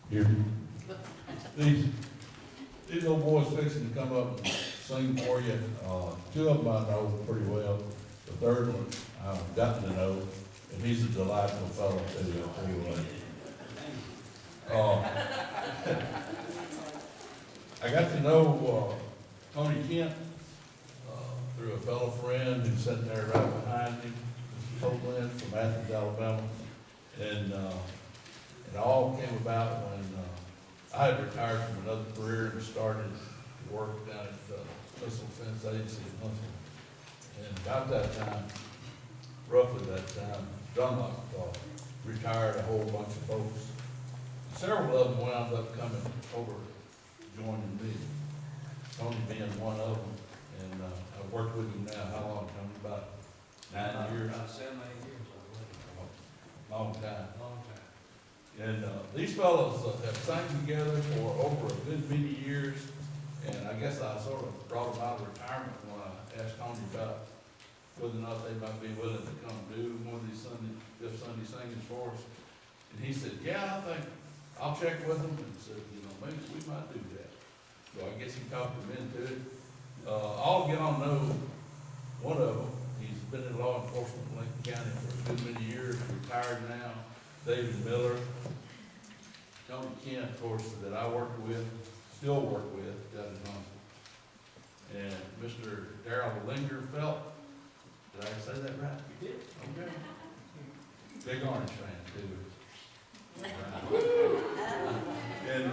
Here. These old boys fixing to come up and sing for you. Two of them I know pretty well. The third one I've gotten to know, and he's a delightful fellow too, I'll tell you what. I got to know Tony Kent through a fellow friend who's sitting there right behind him, Mr. Copeland from Athens, Alabama. And it all came about when I had retired from another career and started to work down at Missile Defense Agency in Huntsville. And about that time, roughly that time, Dunlop retired a whole bunch of folks. Several of them wound up coming over, joining me, Tony being one of them. And I've worked with him now, how long, Tony? About 9 years? About 7, 8 years, I believe. Long time. Long time. And these fellows have sang together for over a good many years. And I guess I sort of brought them out of retirement when I asked Tony about whether or not they might be willing to come do one of these fifth Sunday singings for us. And he said, yeah, I think I'll check with them, and said, maybe we might do that. So I guess he talked them into it. I'll get on know one of them. He's been in law enforcement in Lincoln County for a good many years, retired now. David Miller. Tony Kent, of course, that I worked with, still work with, down in Huntsville. And Mr. Darrell Lingerfelt. Did I say that right? You did. Okay. Big Orange fan, too. And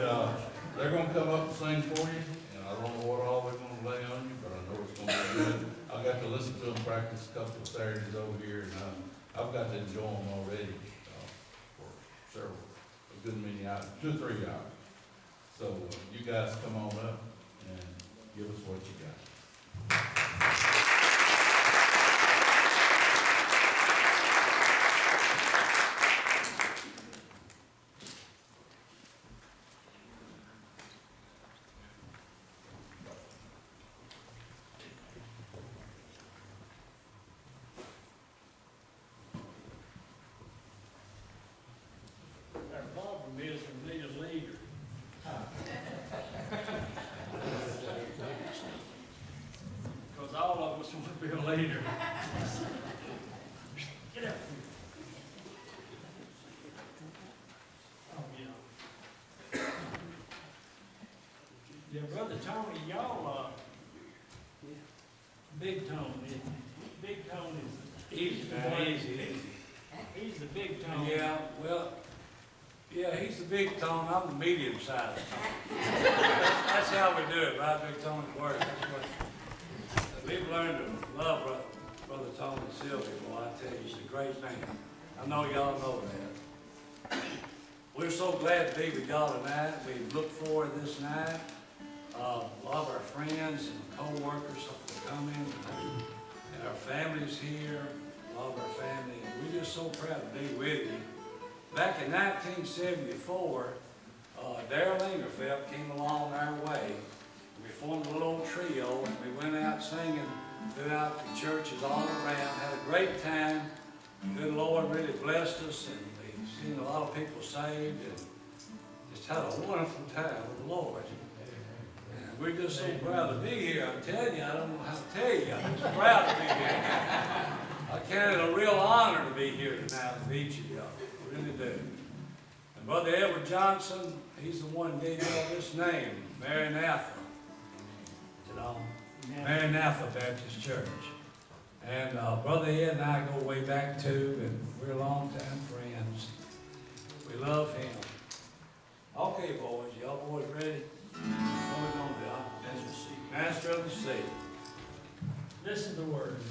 they're gonna come up and sing for you, and I don't know what all they're gonna lay on you, but I know it's gonna be good. I got to listen to them practice a couple of Saturdays over here, and I've got to enjoy them already for several, a good many hours, 2 or 3 hours. So you guys come on up and give us what you got. Our problem is we need a leader. Because all of us want to be a leader. Get up. Oh, yeah. Yeah, Brother Tony, y'all, Big Tone, Big Tone is. Easy, man, easy. He's the Big Tone. Yeah, well, yeah, he's the big tone, I'm the medium sized tone. That's how we do it, right, Big Tone at work. That's what we've learned to love Brother Tony and Sylvia. Well, I tell you, it's a great man. I know y'all know that. We're so glad to be with y'all tonight. We look forward to this night. A lot of our friends and co-workers are coming, and our families here, a lot of our family, and we're just so proud to be with you. Back in 1974, Darrell Lingerfelt came along our way. We formed a little trio, and we went out singing throughout the churches all around, had a great time. The good Lord really blessed us, and we've seen a lot of people saved, and just had a wonderful time with the Lord. And we're just so proud to be here. I'm telling you, I don't know how to tell you. I'm just proud to be here. I count it a real honor to be here tonight with each of y'all. I really do. And Brother Edward Johnson, he's the one who gave y'all this name, Maranatha. Maranatha Baptist Church. And Brother Ed and I go way back too, and we're longtime friends. We love him. Okay, boys, y'all boys ready? What are we gonna do? Master of the Sea. Listen to the words.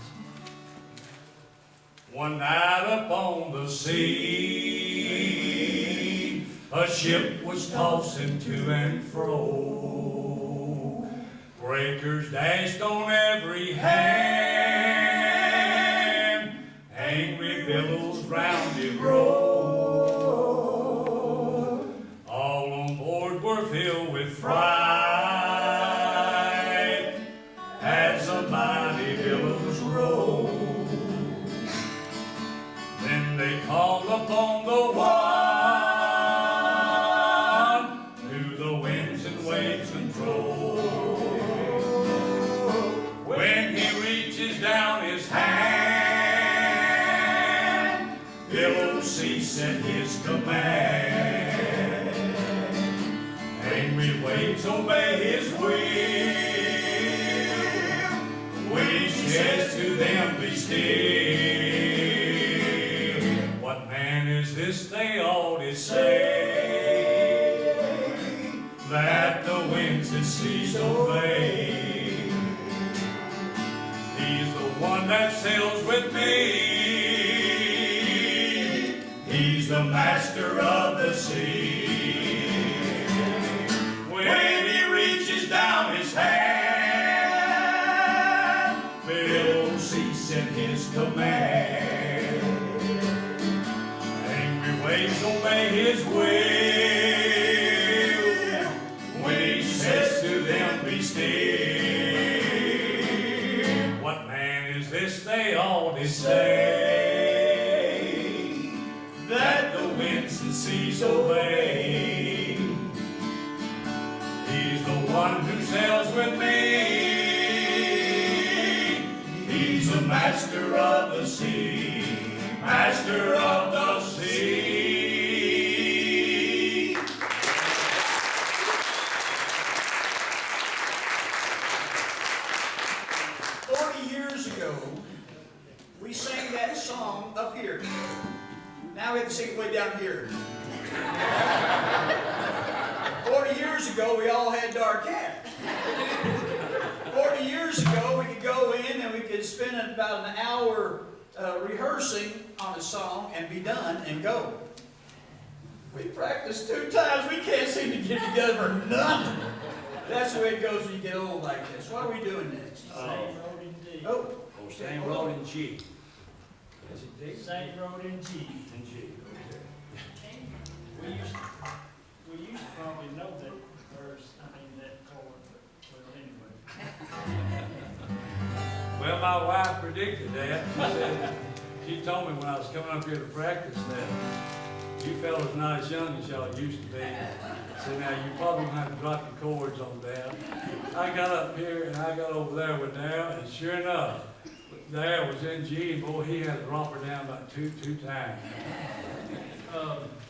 One night upon the sea, a ship was tossing to and fro. Breakers dashed on every hand, angry billows round it rolled. All on board were filled with fright as the mighty billows rolled. Then they called upon the one Billows cease at his command. Angry waves obey his will. When he says to them, be still. What man is this, they all did say, that the winds and seas obey? He's the one that sails with me. He's the master of the sea. When he reaches down his hand, billows cease at his command. Angry waves obey his will. When he says to them, be still. What man is this, they all did say, that the winds and seas obey? He's the one who sails with me. He's the master of the sea, master of the sea. 40 years ago, we sang that song up here. Now we have to sing it way down here. 40 years ago, we all had dark hair. 40 years ago, we could go in and we could spend about an hour rehearsing on a song and be done and go. We practiced 2 times. We can't seem to get together for nothing. That's the way it goes when you get old like this. What are we doing next? Same road in D. Oh, Same road in G. Is it D? Same road in G. In G. We used to probably know that verse, that chord, but anyway. Well, my wife predicted that. She told me when I was coming up here to practice that you fellas not as young as y'all used to be. So now you probably gonna have to drop your chords on down. I got up here and I got over there with Dale, and sure enough, Dale was in G, and boy, he had to drop her down about two times.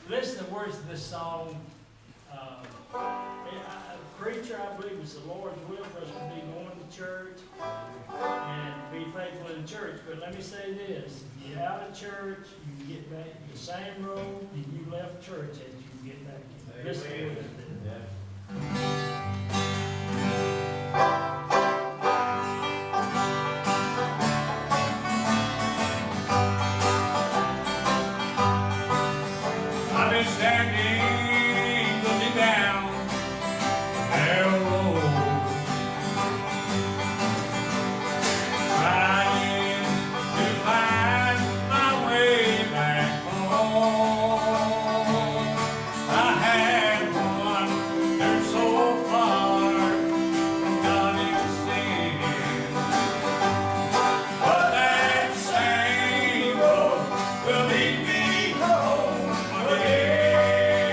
Listen to the words of this song. Preacher, I believe it's the Lord's will for us to be going to church and be faithful in church. But let me say this, if you're out of church, you can get back the same road that you left church as you can get back in. Listen to what it I've been standing, looking down the narrow road, trying to find my way back home. I had wandered so far from God in sin, but that same road will lead me home again.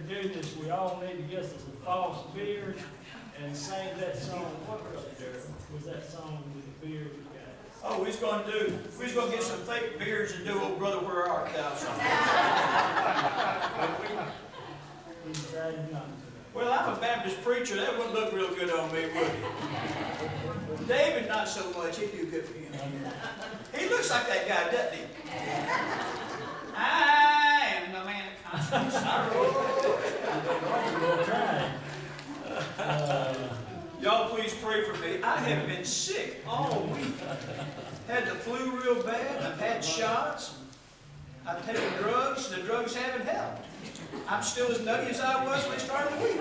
to do this, we all need to get us a false beard and sing that song. What was there? Was that song with the beard guys? Oh, we're gonna get some fake beards and do old Brother Where Art Thou song. We decided not to. Well, I'm a Baptist preacher, that wouldn't look real good on me, would it? David, not so much, he'd do good for him. He looks like that guy, doesn't he? I am the man of constant sorrow. We'll try. Y'all please pray for me. I have been sick all week. Had the flu real bad, I've had shots, I've taken drugs, the drugs haven't helped. I'm still as nutty as I was when we started the week.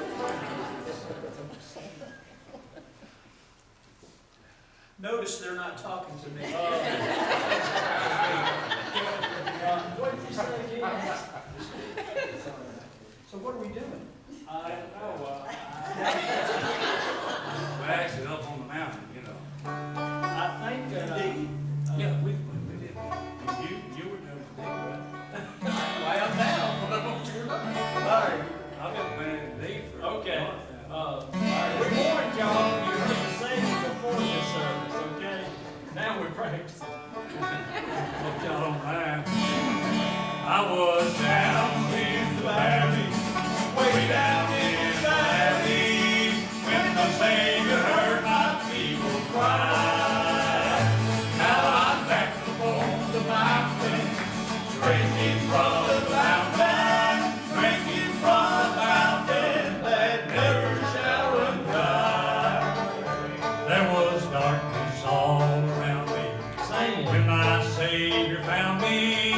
Notice they're not talking to me. What did you say again? So what are we doing? I don't know. We're actually up on the mountain, you know. I think that, Yeah, we did. You were doing the thing, right? I am now, but I don't do nothing. All right. I've been planning the day for. okay. We warned y'all, you heard the singing before this service, okay? Now we're practicing. Hope y'all don't mind. I was down in the valley, way down in the valley, when the Savior heard my people cry. Now I'm back upon the mountain, drinking from the fountain, drinking from the fountain that never shall run dry. There was darkness all around me Sing it. when my Savior found me,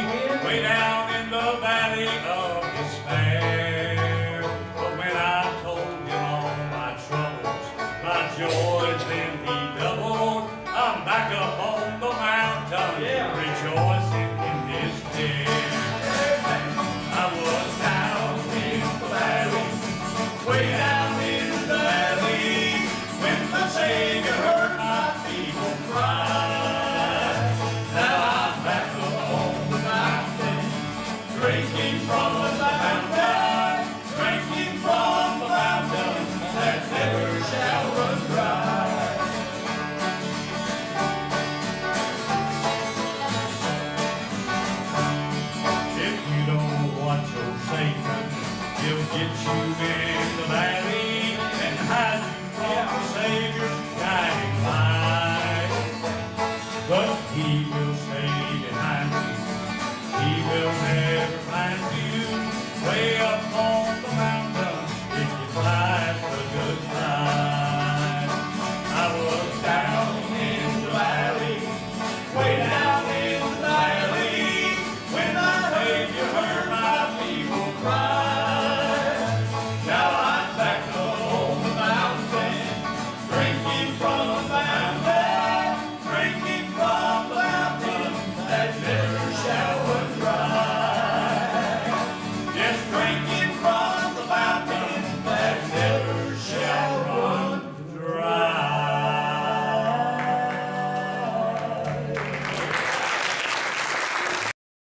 way down in the valley of despair. But when I told him all my troubles, my joy then he doubled. I'm back up on the mountain, Yeah. rejoicing in his day. I was down in the valley, way down in the valley, when the Savior heard my people cry. Now I'm back up on the mountain, drinking from the fountain, drinking from the fountain that never shall run dry. If you don't watch your Satan, he'll get you in the valley and hide you from the Savior's guiding light. But he will stay behind you, he will never find you way up on